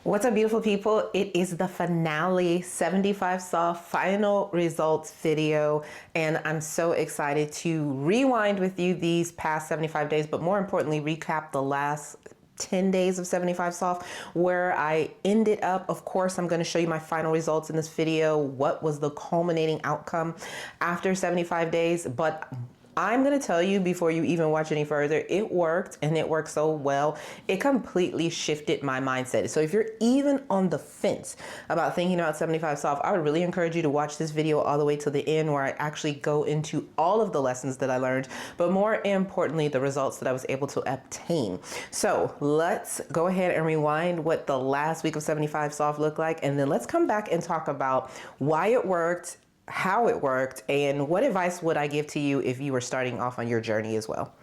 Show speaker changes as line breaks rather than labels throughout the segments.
What's up, beautiful people? It is the finale 75 Soft final results video, and I'm so excited to rewind with you these past 75 days, but more importantly, recap the last 10 days of 75 Soft, where I ended up. Of course, I'm going to show you my final results in this video. What was the culminating outcome after 75 days? But I'm going to tell you before you even watch any further, it worked, and it worked so well. It completely shifted my mindset. So if you're even on the fence about thinking about 75 Soft, I would really encourage you to watch this video all the way to the end, where I actually go into all of the lessons that I learned, but more importantly, the results that I was able to obtain. So let's go ahead and rewind what the last week of 75 Soft looked like, and then let's come back and talk about why it worked, how it worked, and what advice would I give to you if you were starting off on your journey as well.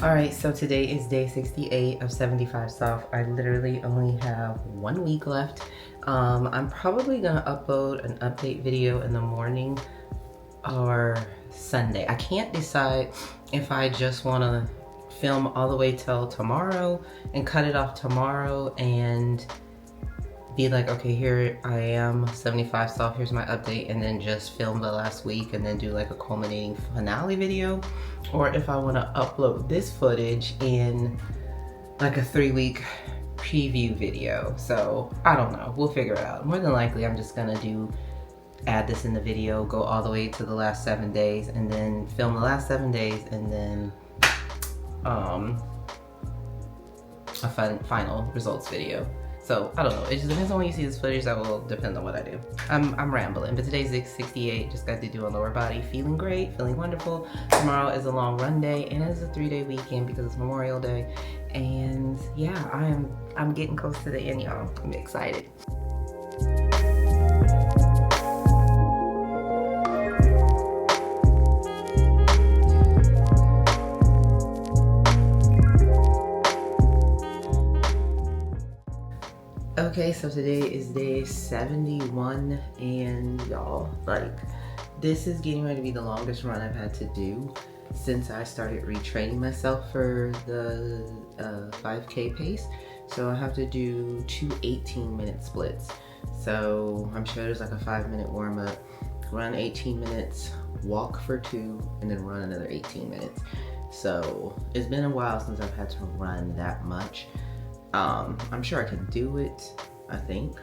Alright, so today is day 68 of 75 Soft. I literally only have 1 week left. I'm probably gonna upload an update video in the morning or Sunday. I can't decide if I just wanna film all the way till tomorrow and cut it off tomorrow and be like, okay, here I am, 75 Soft, here's my update, and then just film the last week and then do like a culminating finale video, or if I want to upload this footage in like a 3-week preview video. So I don't know, we'll figure it out. More than likely I'm just gonna add this in the video, go all the way to the last 7 days, and then film the last 7 days, and then a final results video. So I don't know, it just depends on when you see this footage. That will depend on what I do. I'm rambling, but today's 68, just got to do a lower body, feeling great, feeling wonderful. Tomorrow is a long run day, and it's a 3-day weekend because it's Memorial Day. And yeah, I'm getting close to the end, y'all. I'm excited. Okay, so today is day 71, and y'all, like, this is getting ready to be the longest run I've had to do since I started retraining myself for the 5K pace. So I have to do 2 18-minute splits. So I'm sure there's like a 5-minute warm-up, run 18 minutes, walk for 2, and then run another 18 minutes. So it's been a while since I've had to run that much. I'm sure I can do it, I think.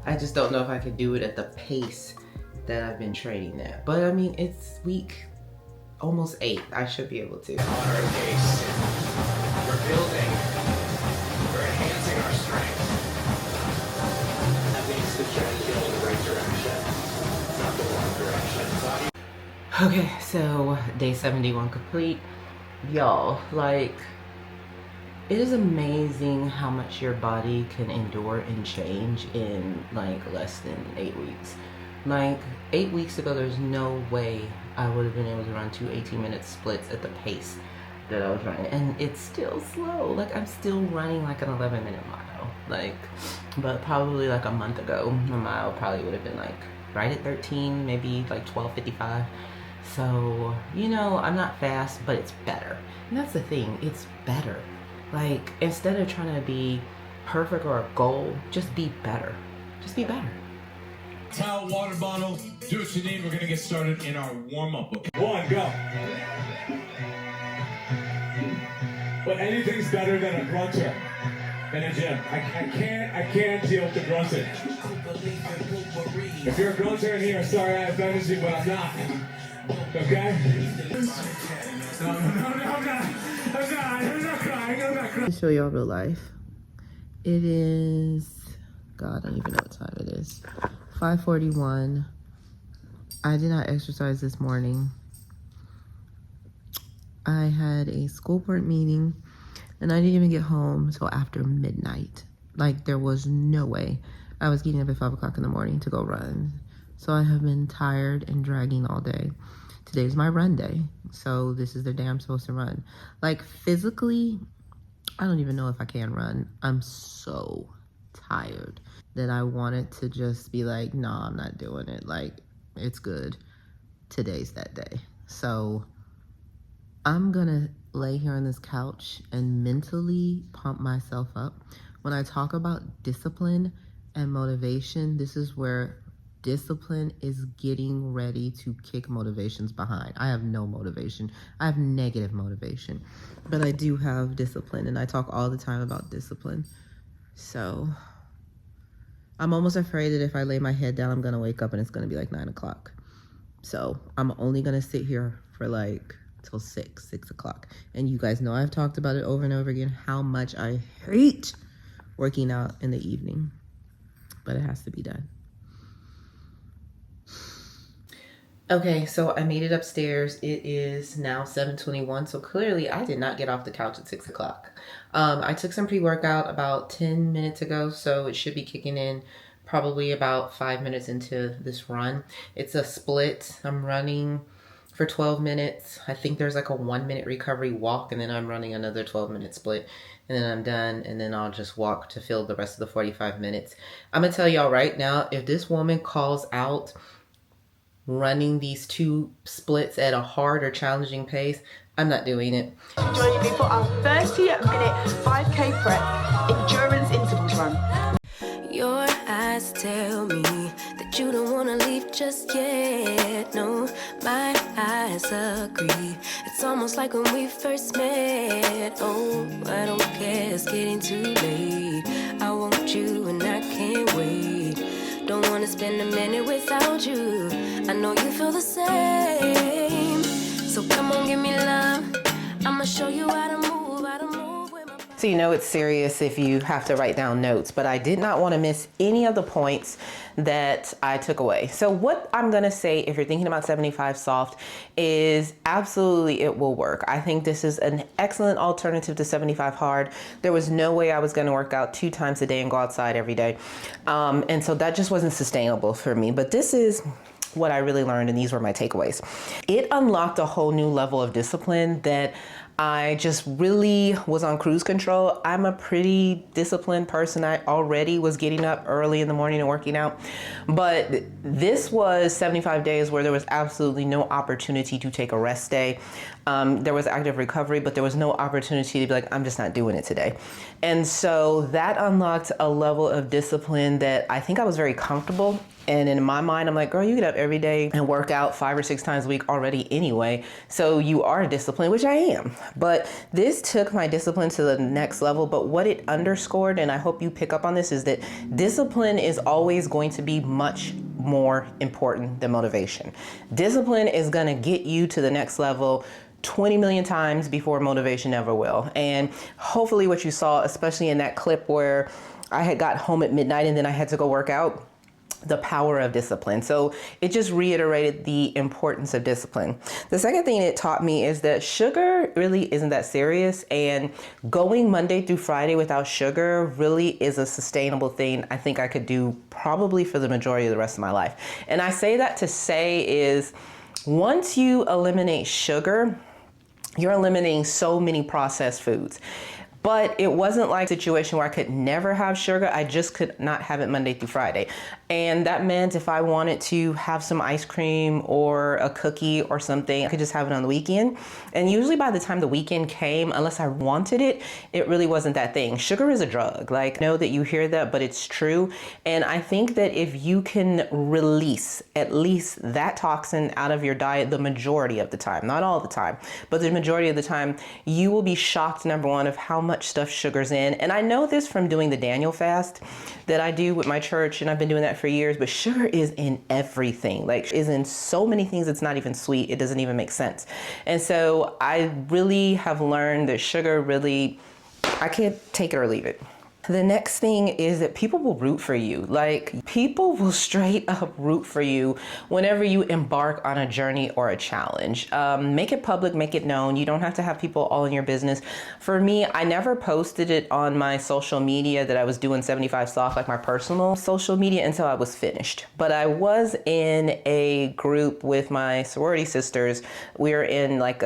I just don't know if I can do it at the pace that I've been training at. But I mean, it's week almost 8. I should be able to.
On our pace, we're building, we're enhancing our strength. That means the trend go in the right direction, not the wrong direction.
Okay, so day 71 complete. Y'all, like, it is amazing how much your body can endure and change in like less than 8 weeks. Like 8 weeks ago, there's no way I would have been able to run 2 18-minute splits at the pace that I was running. And it's still slow. Like, I'm still running like an 11-minute mile. Like, but probably like a month ago, a mile probably would have been like right at 13, maybe like 12:55. So, you know, I'm not fast, but it's better. And that's the thing, it's better. Like, instead of trying to be perfect or a goal, just be better. Just be better.
Towel, water bottle, do what you need. We're gonna get started in our warm-up. Okay? 1, go. But anything's better than a grunter in a gym. I can't deal with the grunting. If you're a grunter in here, sorry I offended you, but I'm not. Okay? No, I'm not. I'm not crying. I'm not crying.
Show y'all real life. It is, God, I don't even know what time it is. 5:41. I did not exercise this morning. I had a school board meeting, and I didn't even get home until after midnight. Like, there was no way I was getting up at 5 o'clock in the morning to go run. So I have been tired and dragging all day. today's my run day. So this is the day I'm supposed to run. Like physically, I don't even know if I can run. I'm so tired that I wanted to just be like, no, I'm not doing it. Like, it's good. Today's that day. So I'm gonna lay here on this couch and mentally pump myself up. When I talk about discipline and motivation, this is where discipline is getting ready to kick motivations behind. I have no motivation. I have negative motivation, but I do have discipline, and I talk all the time about discipline. So I'm almost afraid that if I lay my head down, I'm gonna wake up and it's gonna be like 9 o'clock. So I'm only gonna sit here for like till 6 o'clock. And you guys know I've talked about it over and over again, how much I hate working out in the evening, but it has to be done. Okay, so I made it upstairs. It is now 7:21, so clearly I did not get off the couch at 6 o'clock. I took some pre-workout about 10 minutes ago, so it should be kicking in probably about 5 minutes into this run. It's a split. I'm running for 12 minutes. I think there's like a 1-minute recovery walk, and then I'm running another 12-minute split, and then I'm done, and then I'll just walk to fill the rest of the 45 minutes. I'm gonna tell y'all right now, if this woman calls out running these 2 splits at a hard or challenging pace, I'm not doing it.
Joining me for our 30-minute 5K prep endurance intervals run.
Your eyes tell me that you don't wanna leave just yet. No, my eyes agree. It's almost like when we first met. Oh, I don't care, it's getting too late. I want you and I can't wait. Don't wanna spend a minute without you. I know you feel the same. So come on, give me love. I'ma show you how to move, with my...
So you know it's serious if you have to write down notes, but I did not want to miss any of the points that I took away. So what I'm going to say, if you're thinking about 75 soft, is absolutely it will work. I think this is an excellent alternative to 75 hard. There was no way I was going to work out 2 times a day and go outside every day. And so that just wasn't sustainable for me. But this is what I really learned, and these were my takeaways. It unlocked a whole new level of discipline that I just really was on cruise control. I'm a pretty disciplined person. I already was getting up early in the morning and working out. But this was 75 days where there was absolutely no opportunity to take a rest day. There was active recovery, but there was no opportunity to be like, I'm just not doing it today. And so that unlocked a level of discipline that I think I was very comfortable. And in my mind, I'm like, girl, you get up every day and work out 5 or 6 times a week already anyway. So you are disciplined, which I am. But this took my discipline to the next level. But what it underscored, and I hope you pick up on this, is that discipline is always going to be much more important than motivation. Discipline is going to get you to the next level 20 million times before motivation ever will. And hopefully what you saw, especially in that clip where I had got home at midnight and then I had to go work out, the power of discipline. So it just reiterated the importance of discipline. The second thing it taught me is that sugar really isn't that serious, and going Monday through Friday without sugar really is a sustainable thing I think I could do probably for the majority of the rest of my life. And I say that to say is once you eliminate sugar, you're eliminating so many processed foods. But it wasn't like a situation where I could never have sugar. I just could not have it Monday through Friday. And that meant if I wanted to have some ice cream or a cookie or something, I could just have it on the weekend. And usually by the time the weekend came, unless I wanted it, it really wasn't that thing. Sugar is a drug. Like, I know that you hear that, but it's true. And I think that if you can release at least that toxin out of your diet the majority of the time, not all the time, but the majority of the time, you will be shocked, number one, of how much stuff sugar's in. And I know this from doing the Daniel fast that I do with my church, and I've been doing that for years, but sugar is in everything. Like, is in so many things. It's not even sweet. It doesn't even make sense. And so I really have learned that sugar really, I can't take it or leave it. The next thing is that people will root for you. Like, people will straight up root for you whenever you embark on a journey or a challenge. Make it public, make it known. You don't have to have people all in your business. For me, I never posted it on my social media that I was doing 75 soft, like my personal social media, until I was finished. But I was in a group with my sorority sisters. We were in like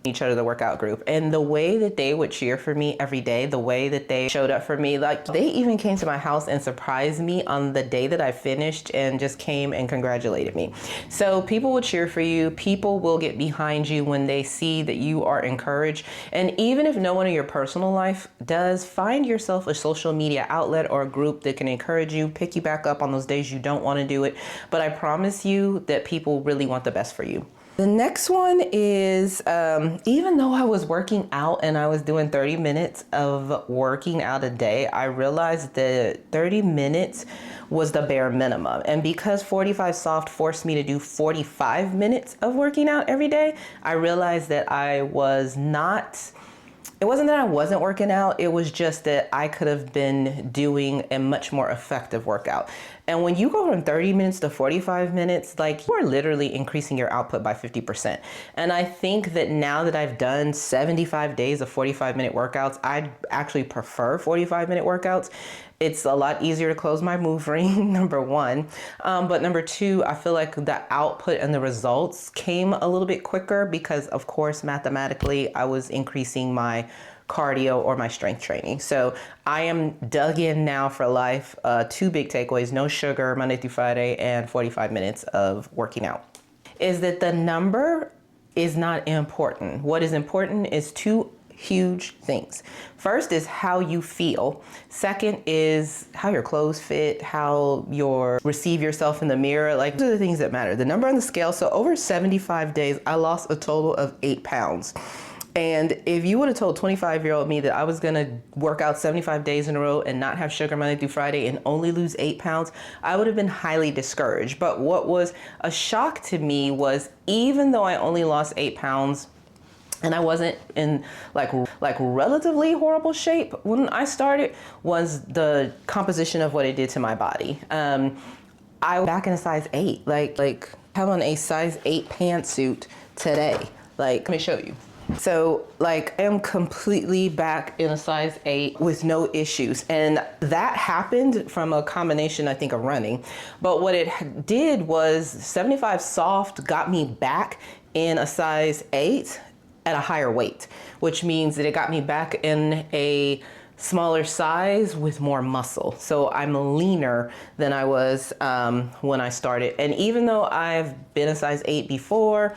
each other the workout group, and the way that they would cheer for me every day, the way that they showed up for me, like they even came to my house and surprised me on the day that I finished and just came and congratulated me. So people will cheer for you. People will get behind you when they see that you are encouraged. And even if no one in your personal life does, find yourself a social media outlet or a group that can encourage you, pick you back up on those days you don't want to do it. But I promise you that people really want the best for you. The next one is, even though I was working out and I was doing 30 minutes of working out a day, I realized that 30 minutes was the bare minimum. And because 45 Soft forced me to do 45 minutes of working out every day, I realized that it wasn't that I wasn't working out, it was just that I could have been doing a much more effective workout. And when you go from 30 minutes to 45 minutes, like, you are literally increasing your output by 50%. And I think that now that I've done 75 days of 45-minute workouts, I actually prefer 45-minute workouts. It's a lot easier to close my move ring, number one. But number two, I feel like the output and the results came a little bit quicker because, of course, mathematically, I was increasing my cardio or my strength training. So I am dug in now for life. 2 big takeaways: no sugar Monday through Friday, and 45 minutes of working out. Is that the number is not important. What is important is 2 huge things. First is how you feel. Second is how your clothes fit, how you receive yourself in the mirror. Like, those are the things that matter. The number on the scale. So over 75 days, I lost a total of 8 pounds. And if you would have told 25-year-old me that I was gonna work out 75 days in a row and not have sugar Monday through Friday and only lose 8 pounds, I would have been highly discouraged. But what was a shock to me was, even though I only lost 8 pounds, and I wasn't in like relatively horrible shape when I started, was the composition of what it did to my body. I was back in a size 8, like have on a size 8 pantsuit today. Like, let me show you. So, like, I am completely back in a size 8 with no issues. And that happened from a combination, I think, of running. But what it did was 75 Soft got me back in a size 8 at a higher weight, which means that it got me back in a smaller size with more muscle. So I'm leaner than I was when I started. And even though I've been a size 8 before,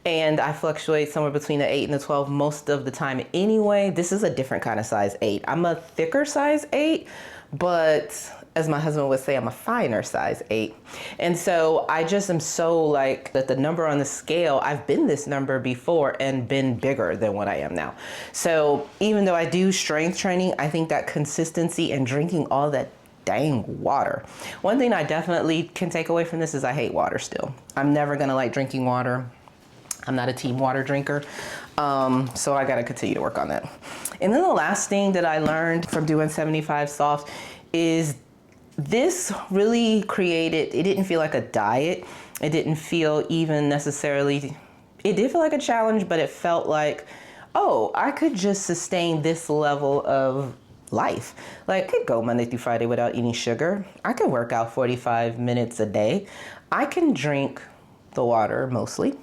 and I fluctuate somewhere between the 8 and the 12 most of the time anyway, this is a different kind of size 8. I'm a thicker size 8, but as my husband would say, I'm a finer size 8. And so I just am so like that the number on the scale, I've been this number before and been bigger than what I am now. So even though I do strength training, I think that consistency and drinking all that dang water. One thing I definitely can take away from this is I hate water still. I'm never gonna like drinking water. I'm not a team water drinker. So I gotta continue to work on that. And then the last thing that I learned from doing 75 Soft is this really created, it didn't feel like a diet. It didn't feel even necessarily, it did feel like a challenge, but it felt like, oh, I could just sustain this level of life. Like, I could go Monday through Friday without eating sugar. I could work out 45 minutes a day. I can drink the water mostly.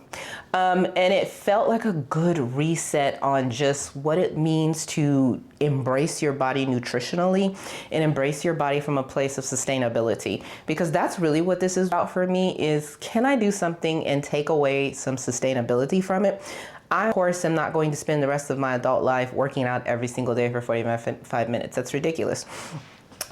And it felt like a good reset on just what it means to embrace your body nutritionally and embrace your body from a place of sustainability. Because that's really what this is about for me, is can I do something and take away some sustainability from it? I, of course, am not going to spend the rest of my adult life working out every single day for 45 minutes. That's ridiculous.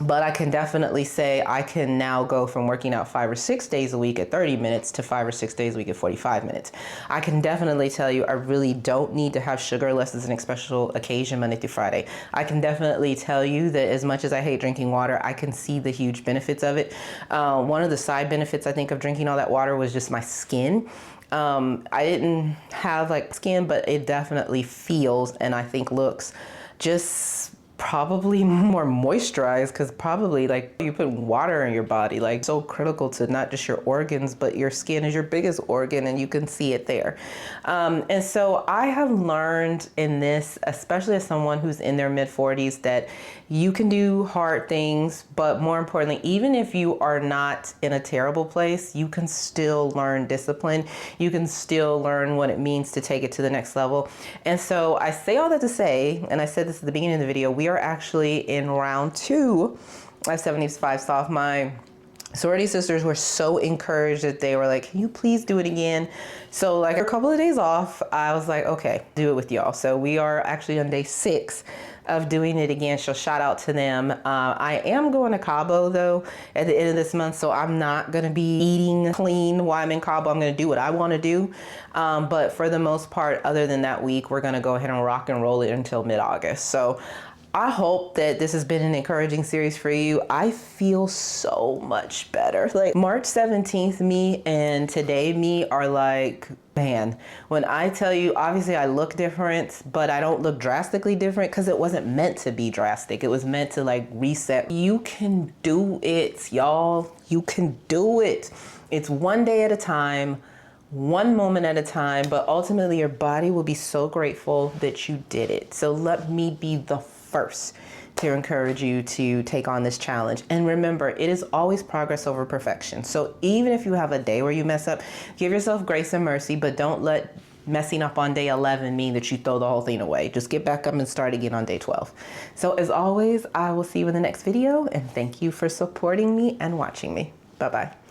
But I can definitely say I can now go from working out 5 or 6 days a week at 30 minutes to 5 or 6 days a week at 45 minutes. I can definitely tell you I really don't need to have sugar unless it's an special occasion Monday through Friday. I can definitely tell you that as much as I hate drinking water, I can see the huge benefits of it. One of the side benefits I think of drinking all that water was just my skin. I didn't have like skin, but it definitely feels and I think looks just probably more moisturized, because probably like you put water in your body, like so critical to not just your organs, but your skin is your biggest organ, and you can see it there. And so I have learned in this, especially as someone who's in their mid 40s, that you can do hard things, but more importantly, even if you are not in a terrible place, you can still learn discipline. You can still learn what it means to take it to the next level. And so I say all that to say, and I said this at the beginning of the video, we are actually in round 2 of 75 Soft. My sorority sisters were so encouraged that they were like, can you please do it again? So like a couple of days off, I was like, okay, do it with y'all. So we are actually on day 6 of doing it again. So shout out to them. I am going to Cabo though at the end of this month, so I'm not gonna be eating clean while I'm in Cabo. I'm gonna do what I wanna do. But for the most part, other than that week, we're gonna go ahead and rock and roll it until mid-August. So I hope that this has been an encouraging series for you. I feel so much better. Like March 17th me and today me are like, man, when I tell you, obviously I look different, but I don't look drastically different because it wasn't meant to be drastic. It was meant to like reset. You can do it, y'all. You can do it. It's one day at a time, one moment at a time, but ultimately your body will be so grateful that you did it. So let me be the first to encourage you to take on this challenge. And remember, it is always progress over perfection. So even if you have a day where you mess up, give yourself grace and mercy, but don't let messing up on day 11 mean that you throw the whole thing away. Just get back up and start again on day 12. So as always, I will see you in the next video, and thank you for supporting me and watching me. Bye-bye.